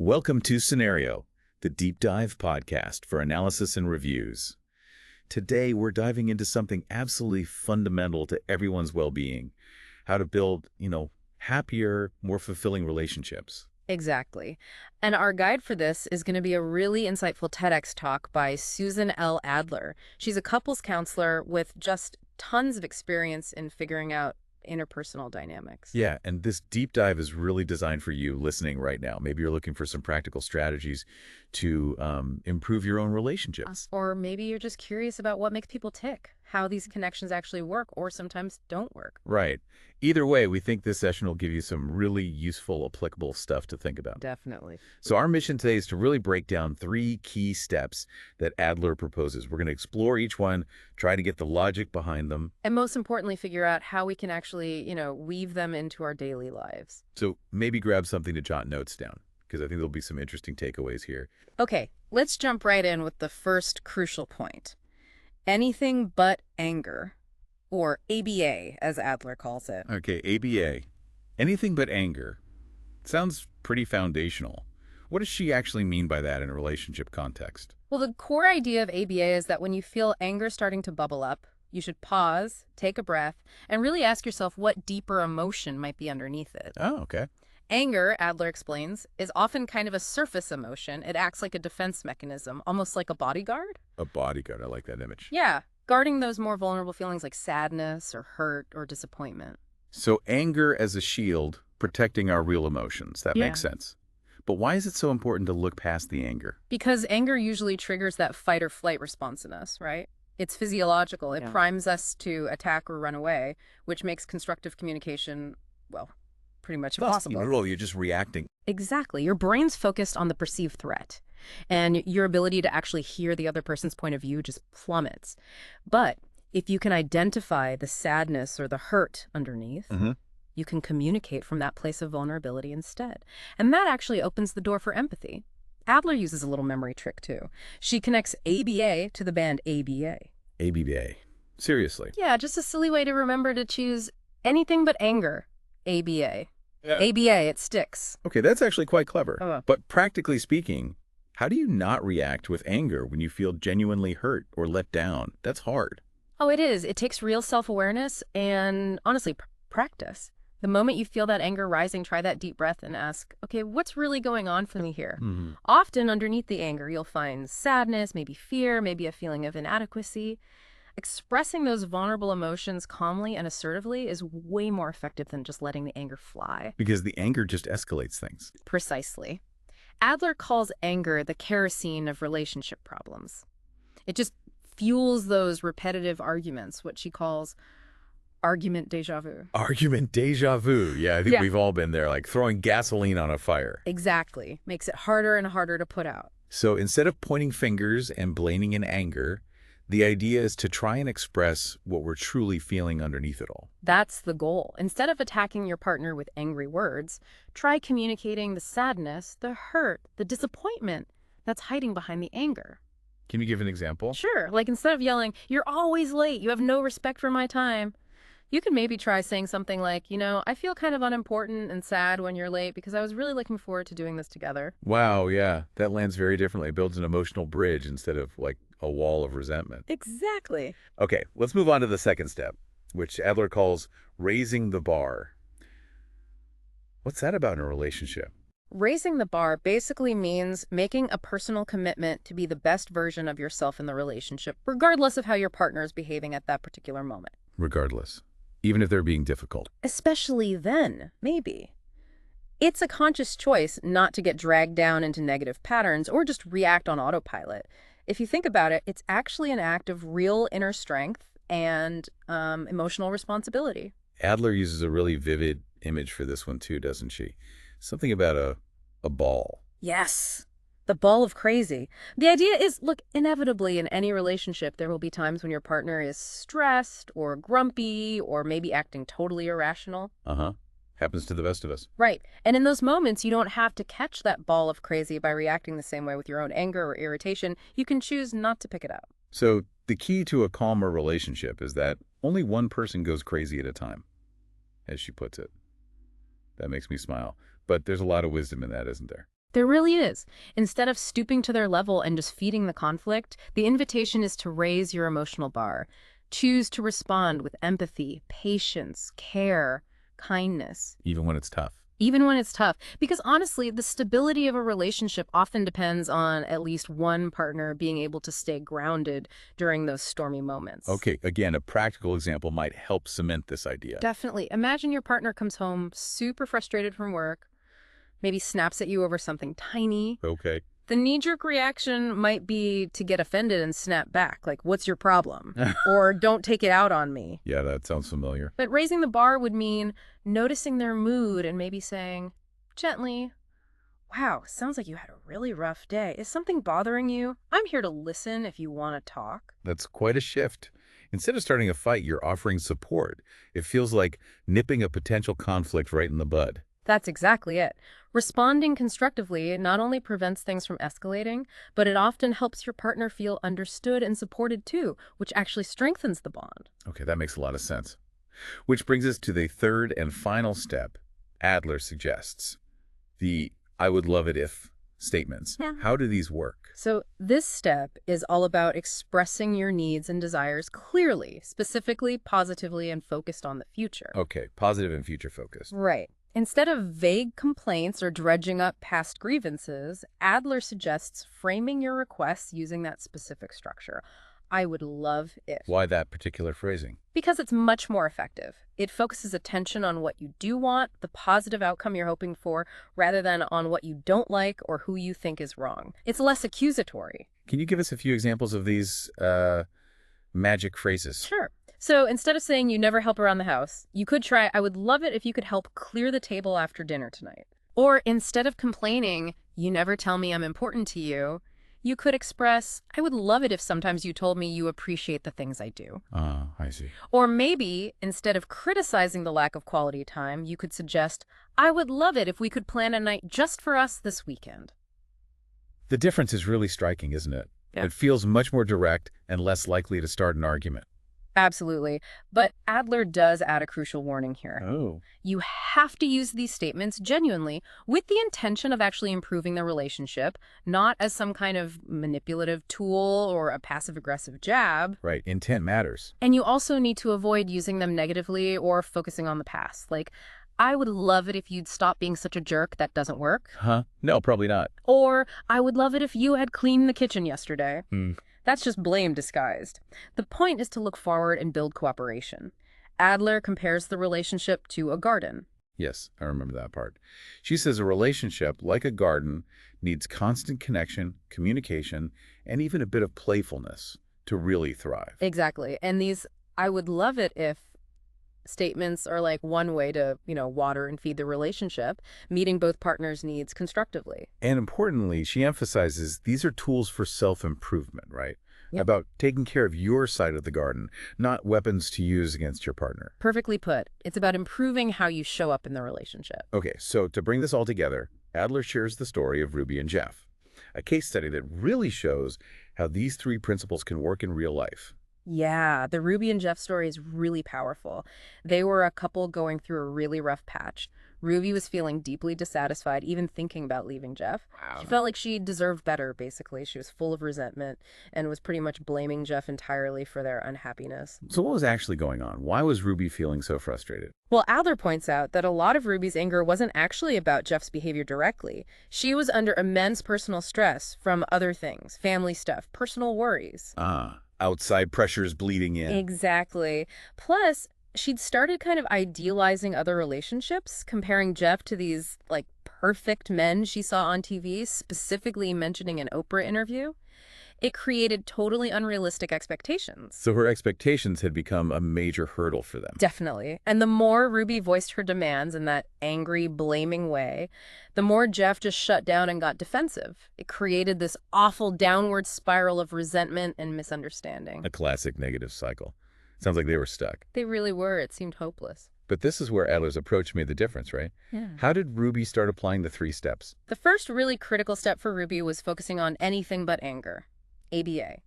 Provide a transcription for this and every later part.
Welcome to Scenario, the deep dive podcast for analysis and reviews. Today, we're diving into something absolutely fundamental to everyone's well-being, how to build, happier, more fulfilling relationships. Exactly. And our guide for this is going to be a really insightful TEDx talk by Susan L. Adler. She's a couples counselor with just tons of experience in figuring out interpersonal dynamics. Yeah, and this deep dive is really designed for you listening right now. Maybe you're looking for some practical strategies to improve your own relationships. Or maybe you're just curious about what makes people tick, how these connections actually work or sometimes don't work. Right. Either way, we think this session will give you some really useful, applicable stuff to think about. Definitely. So our mission today is to really break down 3 key steps that Adler proposes. We're going to explore each one, try to get the logic behind them. And most importantly, figure out how we can actually, weave them into our daily lives. So maybe grab something to jot notes down, because I think there'll be some interesting takeaways here. Okay, let's jump right in with the first crucial point. Anything but anger, or ABA, as Adler calls it. Okay, ABA. Anything but anger. Sounds pretty foundational. What does she actually mean by that in a relationship context? Well, the core idea of ABA is that when you feel anger starting to bubble up, you should pause, take a breath, and really ask yourself what deeper emotion might be underneath it. Oh, okay. Anger, Adler explains, is often kind of a surface emotion. It acts like a defense mechanism, almost like a bodyguard. A bodyguard. I like that image. Yeah, guarding those more vulnerable feelings like sadness or hurt or disappointment. So anger as a shield, protecting our real emotions. That makes sense. But why is it so important to look past the anger? Because anger usually triggers that fight or flight response in us, right? It's physiological. It primes us to attack or run away, which makes constructive communication, pretty much impossible. Well, you're just reacting. Exactly. Your brain's focused on the perceived threat, and your ability to actually hear the other person's point of view just plummets. But if you can identify the sadness or the hurt underneath, you can communicate from that place of vulnerability instead. And that actually opens the door for empathy. Adler uses a little memory trick, too. She connects ABA to the band ABA. ABA. Seriously. Yeah, just a silly way to remember to choose anything but anger. ABA. Yeah. ABA, it sticks. Okay, that's actually quite clever. Oh. But practically speaking, how do you not react with anger when you feel genuinely hurt or let down? That's hard. Oh, it is. It takes real self-awareness and, honestly, practice. The moment you feel that anger rising, try that deep breath and ask, okay, what's really going on for me here? Often underneath the anger, you'll find sadness, maybe fear, maybe a feeling of inadequacy. Expressing those vulnerable emotions calmly and assertively is way more effective than just letting the anger fly. Because the anger just escalates things. Precisely. Adler calls anger the kerosene of relationship problems. It just fuels those repetitive arguments, what she calls argument déjà vu. Argument déjà vu. Yeah, I think we've all been there, like throwing gasoline on a fire. Exactly. Makes it harder and harder to put out. So instead of pointing fingers and blaming in anger, the idea is to try and express what we're truly feeling underneath it all. That's the goal. Instead of attacking your partner with angry words, try communicating the sadness, the hurt, the disappointment that's hiding behind the anger. Can you give an example? Sure. Like instead of yelling, "You're always late, you have no respect for my time," you can maybe try saying something like, I feel kind of unimportant and sad when you're late because I was really looking forward to doing this together. Wow, yeah. That lands very differently. It builds an emotional bridge instead of like a wall of resentment. Exactly. Okay, let's move on to the second step, which Adler calls raising the bar. What's that about in a relationship? Raising the bar basically means making a personal commitment to be the best version of yourself in the relationship, regardless of how your partner is behaving at that particular moment. Regardless. Even if they're being difficult. Especially then, maybe. It's a conscious choice not to get dragged down into negative patterns or just react on autopilot. If you think about it, it's actually an act of real inner strength and emotional responsibility. Adler uses a really vivid image for this one too, doesn't she? Something about a ball. Yes. The ball of crazy. The idea is, look, inevitably in any relationship, there will be times when your partner is stressed or grumpy or maybe acting totally irrational. Happens to the best of us. Right. And in those moments, you don't have to catch that ball of crazy by reacting the same way with your own anger or irritation. You can choose not to pick it up. So the key to a calmer relationship is that only one person goes crazy at a time, as she puts it. That makes me smile. But there's a lot of wisdom in that, isn't there? There really is. Instead of stooping to their level and just feeding the conflict, the invitation is to raise your emotional bar. Choose to respond with empathy, patience, care, kindness. Even when it's tough. Even when it's tough. Because honestly, the stability of a relationship often depends on at least one partner being able to stay grounded during those stormy moments. Okay, again, a practical example might help cement this idea. Definitely. Imagine your partner comes home super frustrated from work, maybe snaps at you over something tiny. Okay. The knee-jerk reaction might be to get offended and snap back, like, what's your problem? Or don't take it out on me. Yeah, that sounds familiar. But raising the bar would mean noticing their mood and maybe saying, gently, wow, sounds like you had a really rough day. Is something bothering you? I'm here to listen if you want to talk. That's quite a shift. Instead of starting a fight, you're offering support. It feels like nipping a potential conflict right in the bud. That's exactly it. Responding constructively not only prevents things from escalating, but it often helps your partner feel understood and supported too, which actually strengthens the bond. Okay, that makes a lot of sense. Which brings us to the third and final step Adler suggests. The I would love it if statements. Yeah. How do these work? So this step is all about expressing your needs and desires clearly, specifically, positively, and focused on the future. Okay, positive and future focused. Right. Instead of vague complaints or dredging up past grievances, Adler suggests framing your requests using that specific structure. I would love if. Why that particular phrasing? Because it's much more effective. It focuses attention on what you do want, the positive outcome you're hoping for, rather than on what you don't like or who you think is wrong. It's less accusatory. Can you give us a few examples of these magic phrases? Sure. So instead of saying you never help around the house, you could try, I would love it if you could help clear the table after dinner tonight. Or instead of complaining, you never tell me I'm important to you, you could express, I would love it if sometimes you told me you appreciate the things I do. I see. Or maybe, instead of criticizing the lack of quality time, you could suggest, I would love it if we could plan a night just for us this weekend. The difference is really striking, isn't it? Yeah. It feels much more direct and less likely to start an argument. Absolutely. But Adler does add a crucial warning here. Oh. You have to use these statements genuinely with the intention of actually improving the relationship, not as some kind of manipulative tool or a passive-aggressive jab. Right. Intent matters. And you also need to avoid using them negatively or focusing on the past. Like, I would love it if you'd stop being such a jerk. That doesn't work. Huh? No, probably not. Or, I would love it if you had cleaned the kitchen yesterday. Hmm. That's just blame disguised. The point is to look forward and build cooperation. Adler compares the relationship to a garden. Yes, I remember that part. She says a relationship, like a garden, needs constant connection, communication, and even a bit of playfulness to really thrive. Exactly. And these I would love it if statements are like one way to, water and feed the relationship, meeting both partners' needs constructively. And importantly, she emphasizes these are tools for self-improvement, right? Yep. About taking care of your side of the garden, not weapons to use against your partner. Perfectly put. It's about improving how you show up in the relationship. Okay, so to bring this all together, Adler shares the story of Ruby and Jeff, a case study that really shows how these three principles can work in real life. Yeah, the Ruby and Jeff story is really powerful. They were a couple going through a really rough patch. Ruby was feeling deeply dissatisfied, even thinking about leaving Jeff. Wow. She felt like she deserved better, basically. She was full of resentment and was pretty much blaming Jeff entirely for their unhappiness. So what was actually going on? Why was Ruby feeling so frustrated? Well, Adler points out that a lot of Ruby's anger wasn't actually about Jeff's behavior directly. She was under immense personal stress from other things, family stuff, personal worries. Outside pressures bleeding in. Exactly. Plus, she'd started kind of idealizing other relationships, comparing Jeff to these, perfect men she saw on TV, specifically mentioning an Oprah interview. It created totally unrealistic expectations. So her expectations had become a major hurdle for them. Definitely. And the more Ruby voiced her demands in that angry, blaming way, the more Jeff just shut down and got defensive. It created this awful downward spiral of resentment and misunderstanding. A classic negative cycle. Sounds like they were stuck. They really were. It seemed hopeless. But this is where Adler's approach made the difference, right? Yeah. How did Ruby start applying the 3 steps? The first really critical step for Ruby was focusing on anything but anger. ABA.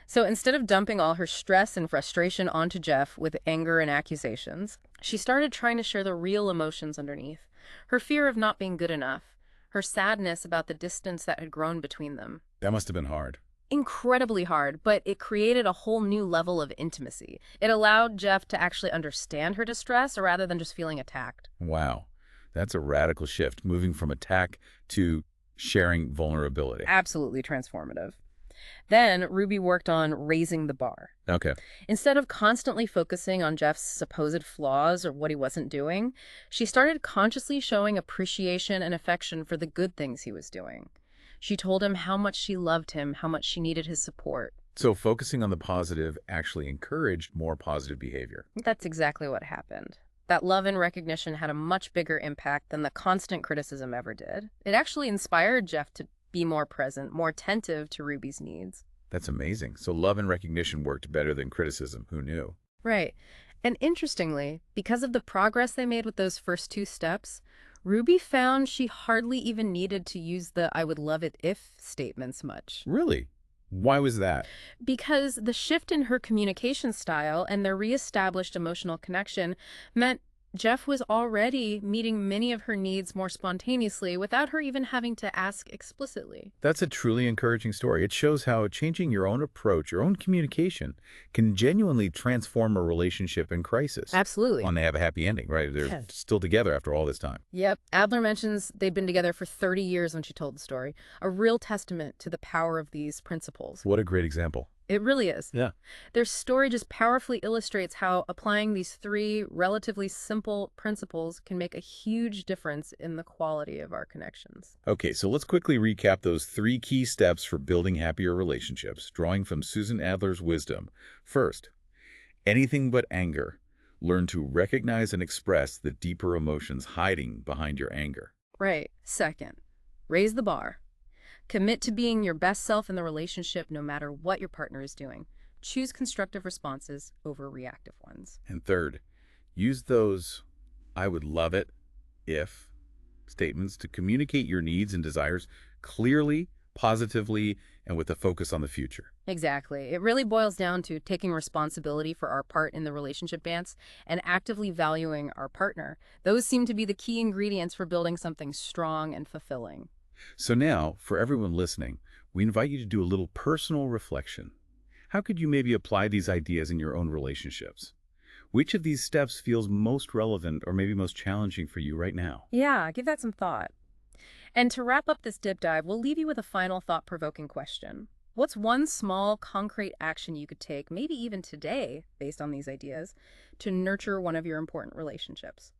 So instead of dumping all her stress and frustration onto Jeff with anger and accusations, she started trying to share the real emotions underneath. Her fear of not being good enough, her sadness about the distance that had grown between them. That must have been hard. Incredibly hard, but it created a whole new level of intimacy. It allowed Jeff to actually understand her distress rather than just feeling attacked. Wow. That's a radical shift, moving from attack to sharing vulnerability. Absolutely transformative. Then Ruby worked on raising the bar. Okay. Instead of constantly focusing on Jeff's supposed flaws or what he wasn't doing, she started consciously showing appreciation and affection for the good things he was doing. She told him how much she loved him, how much she needed his support. So focusing on the positive actually encouraged more positive behavior. That's exactly what happened. That love and recognition had a much bigger impact than the constant criticism ever did. It actually inspired Jeff to be more present, more attentive to Ruby's needs. That's amazing. So love and recognition worked better than criticism. Who knew? Right. And interestingly, because of the progress they made with those first two steps, Ruby found she hardly even needed to use the "I would love it if" statements much. Really? Why was that? Because the shift in her communication style and their reestablished emotional connection meant Jeff was already meeting many of her needs more spontaneously without her even having to ask explicitly. That's a truly encouraging story. It shows how changing your own approach, your own communication, can genuinely transform a relationship in crisis. Absolutely. When they have a happy ending, right? They're Yes. still together after all this time. Yep. Adler mentions they'd been together for 30 years when she told the story, a real testament to the power of these principles. What a great example. It really is. Yeah. Their story just powerfully illustrates how applying these three relatively simple principles can make a huge difference in the quality of our connections. Okay, so let's quickly recap those 3 key steps for building happier relationships, drawing from Susan Adler's wisdom. First, anything but anger. Learn to recognize and express the deeper emotions hiding behind your anger. Right. Second, raise the bar. Commit to being your best self in the relationship no matter what your partner is doing. Choose constructive responses over reactive ones. And third, use those "I would love it if" statements to communicate your needs and desires clearly, positively, and with a focus on the future. Exactly. It really boils down to taking responsibility for our part in the relationship dance and actively valuing our partner. Those seem to be the key ingredients for building something strong and fulfilling. So now, for everyone listening, we invite you to do a little personal reflection. How could you maybe apply these ideas in your own relationships? Which of these steps feels most relevant or maybe most challenging for you right now? Yeah, give that some thought. And to wrap up this dip dive, we'll leave you with a final thought-provoking question. What's one small, concrete action you could take, maybe even today, based on these ideas, to nurture one of your important relationships?